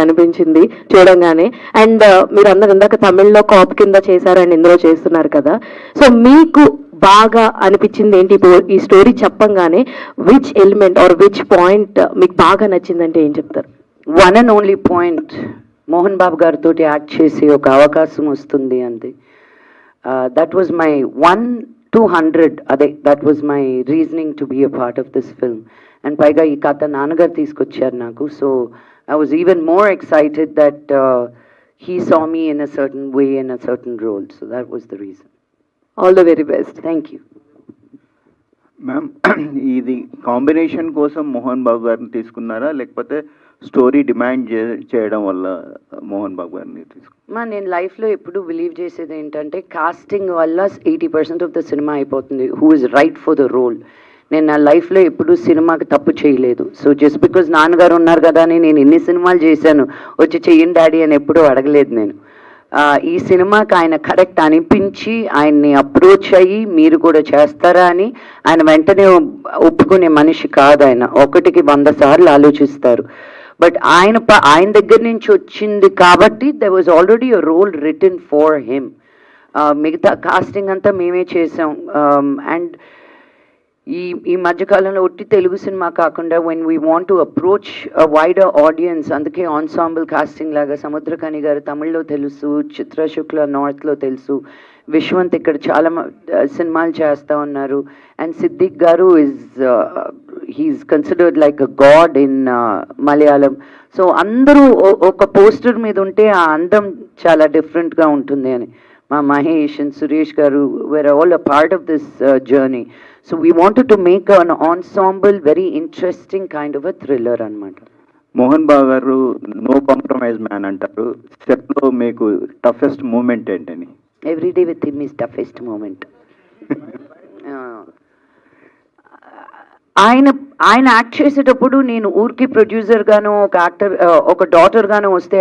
అనిపించింది చూడంగానే. అండ్ మీరు అందరు ఇందాక తమిళ్లో కాప్ కింద చేశారని ఇందులో చేస్తున్నారు కదా, సో మీకు బాగా అనిపించింది ఏంటి ఈ స్టోరీ చెప్పంగానే? Which element or which point మీకు బాగా నచ్చిందంటే ఏం చెప్తారు? One and only point, Mohan Babu గారితో యాక్ట్ చేసి ఒక అవకాశం వస్తుంది అంది. దట్ వాజ్ మై 1-200, అదే that was my reasoning to be a part of this film. And పైగా ఈ కథ నాన్నగారు తీసుకొచ్చారు నాకు. So I was even more excited that he saw me in a certain way, in a certain role. So that was the reason. All the very best. Thank you. Ma'am, ఇది combination కోసం మోహన్ బాబు గారిని తీసుకున్నారా, లేకపోతే story demand చేయడం వల్ల మోహన్ బాబు గారిని తీసుకున్నారా? నేను లైఫ్లో ఎప్పుడు బిలీవ్ చేసేది ఏంటంటే, కాస్టింగ్ వల్ల 80% ఆఫ్ ద సినిమా అయిపోతుంది. Who is right for the role. నేను నా లైఫ్లో ఎప్పుడు సినిమాకి తప్పు చేయలేదు. సో జస్ట్ బికాజ్ నాన్నగారు ఉన్నారు కదా అని నేను ఎన్ని సినిమాలు చేశాను, వచ్చి చెయ్యండి డాడీ అని ఎప్పుడూ అడగలేదు నేను. ఈ సినిమాకి ఆయన కరెక్ట్ అనిపించి ఆయన్ని అప్రోచ్ అయ్యి మీరు కూడా చేస్తారా అని, ఆయన వెంటనే ఒప్పుకునే మనిషి కాదు ఆయన. 1కి 100 సార్లు ఆలోచిస్తారు. బట్ ఆయన దగ్గర నుంచి వచ్చింది కాబట్టి there was already a role written for him. మిగతా కాస్టింగ్ అంతా మేమే చేసాం. అండ్ ఈ మధ్యకాలంలో ఒట్టి తెలుగు సినిమా కాకుండా when we want to approach a wider audience, అందుకే ఆన్సాంబుల్ కాస్టింగ్ లాగా సముద్రకని గారు తమిళ్లో తెలుసు, చిత్ర శుక్ల నార్త్లో తెలుసు, విశ్వంత్ ఇక్కడ చాలా సినిమాలు చేస్తూ ఉన్నారు. And Siddique garu he is considered like a god in Malayalam. So అందరూ ఒక పోస్టర్ మీద ఉంటే ఆ అందం చాలా డిఫరెంట్గా ఉంటుంది అని. మా మహేష్ అండ్ సురేష్ గారు were all a part of this journey. So we wanted to make an ensemble very interesting kind of a thriller అన్నమాట. మోహన్ బాబు గారు నో కాంప్రమైజ్ మ్యాన్ అంటారు. సెట్లో మీకు టఫెస్ట్ మూమెంట్ ఏంటని? Every day with him is toughest moment. ఆయన act చేసేటప్పుడు నేను ఊరికి ప్రొడ్యూసర్ గాను, ఒక యాక్టర్, ఒక డాటర్ గాను వస్తే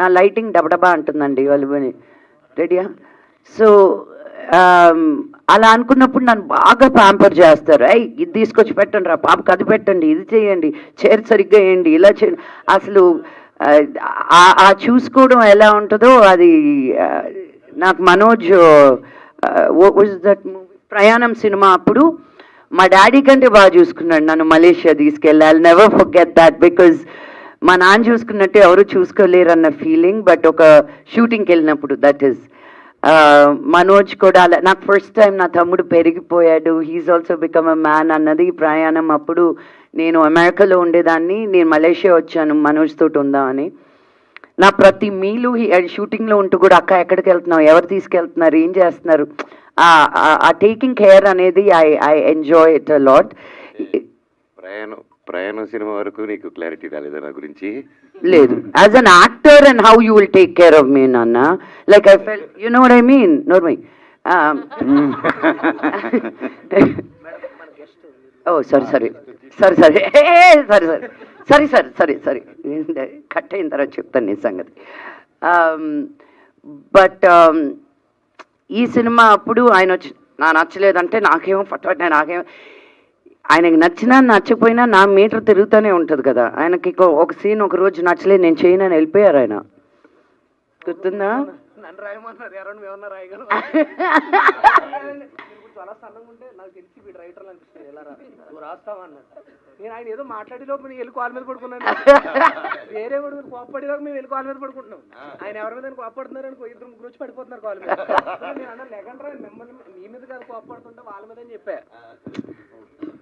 నా లైటింగ్ డబడబా అంటుందండి వాళ్ళు, రెడీయా? సో అలా అనుకున్నప్పుడు నన్ను బాగా ప్యాంపర్ చేస్తారు. ఇది తీసుకొచ్చి పెట్టండి రా పాపకి, అది పెట్టండి, ఇది చేయండి, చైర్ సరిగ్గా వేయండి, ఇలా చేయండి. అసలు ఆ చూసుకోవడం ఎలా ఉంటుందో అది నాకు మనోజ్ దట్ ప్రయాణం సినిమా అప్పుడు మా డాడీ కంటే బాగా చూసుకున్నాడు నన్ను. మలేషియా తీసుకెళ్ళాలి, నెవర్ ఫర్గెట్ దాట్. బికాజ్ మా నాన్న చూసుకున్నట్టు ఎవరు చూసుకోలేరు అన్న ఫీలింగ్. బట్ ఒక షూటింగ్కి వెళ్ళినప్పుడు దట్ ఈస్ మనోజ్ కూడా నాకు ఫస్ట్ టైం నా తమ్ముడు పెరిగిపోయాడు, he is also become a man అన్నది ప్రయాణం. అప్పుడు నేను అమెరికాలో ఉండేదాన్ని, నేను మలేషియా వచ్చాను మనోజ్ తోటి ఉందా అని. నా ప్రతి మీలు షూటింగ్లో ఉంటూ కూడా అక్క ఎక్కడికి వెళ్తున్నావు, ఎవరు తీసుకెళ్తున్నారు, ఏం చేస్తున్నారు, ఆ టేకింగ్ కేర్ అనేది I enjoy it a lot. ప్రయాణం సినిమా వరకు నీకు క్లారిటీ రాలేదా నా గురించి? లేదు, as an actor and how you will take care of మీ నాన్న, like I fell, you know what I mean. నోర్మై ఓ సరే కట్ అయిన తర్వాత చెప్తాను నీ సంగతి. బట్ ఈ సినిమా అప్పుడు ఆయన వచ్చి నా నచ్చలేదంటే నాకేమో నాకేమో, ఆయనకి నచ్చినా నచ్చకపోయినా నా మీటర్ తిరుగుతూనే ఉంటుంది కదా. ఆయనకి ఒక సీన్ ఒక రోజు నచ్చలేదు, నేను చేయను అని వెళ్ళిపోయారు ఆయన. గుర్తుందా? చాలా సన్నంగా ఉంటే నాకు తెలిసి వీడు రైటర్లు అనిపిస్తుంది, ఎలా నువ్వు రాస్తావా అన్నాడు. నేను ఆయన ఏదో మాట్లాడేలోపు నేను వెళ్ళి కాల్ మీద పడుకున్నాను. వేరే వాడు కోప్పడేలోపు మేము వెళ్ళి కాల్ మీద పడుకుంటున్నాం. ఆయన ఎవరి మీద కోప్పడుతున్నారు అనుకో, 2-3 వచ్చి పడిపోతున్నారు కాల్ మీద. నేను అన్నా లెగండ్రా, మిమ్మల్ని మీ మీద కాదు కోప్పడుతుంటే వాళ్ళ మీద అని చెప్పా.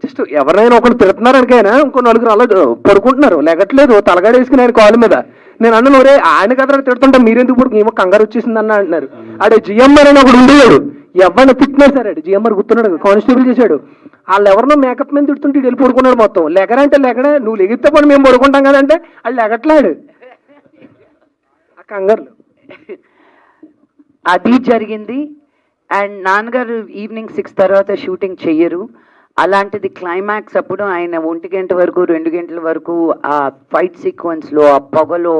జస్ట్ ఎవరైనా ఒకరు తిడుతున్నారనికైనా ఇంకో 4 అలా పడుకుంటున్నారు, లెగట్లేదు, తలగాడేసుకుని ఆయన కాల్ మీద. నేను అన్న ఒరే ఆయన కదరా తిడుతుంటే మీరెందుకు పడుకు, ఏమో కంగారు వచ్చేసింది అన్న అంటున్నారు. ఆడే జిఎంఆర్ అని ఒకడు ఉండేవాడు, ఎవరిని తిట్టినారు సార్ ఆడు, జిఎంఆర్ గుర్తున్నాడు, కానిస్టేబుల్ చేశాడు. వాళ్ళు ఎవరినో మేకప్ మీద తిడుతుంటే వెళ్ళి పడుకున్నాడు. మొత్తం లెగరంటే లెగడే, నువ్వు లెగితే పని మేము పడుకుంటాం కదంటే వాళ్ళు లెగట్లాడు ఆ కంగారులో. అది జరిగింది. అండ్ నాన్నగారు ఈవినింగ్ 6 తర్వాత షూటింగ్ చెయ్యరు. అలాంటిది క్లైమాక్స్ అప్పుడు ఆయన 1 గంట వరకు 2 గంటల వరకు ఆ ఫైట్ సీక్వెన్స్లో ఆ పొగలో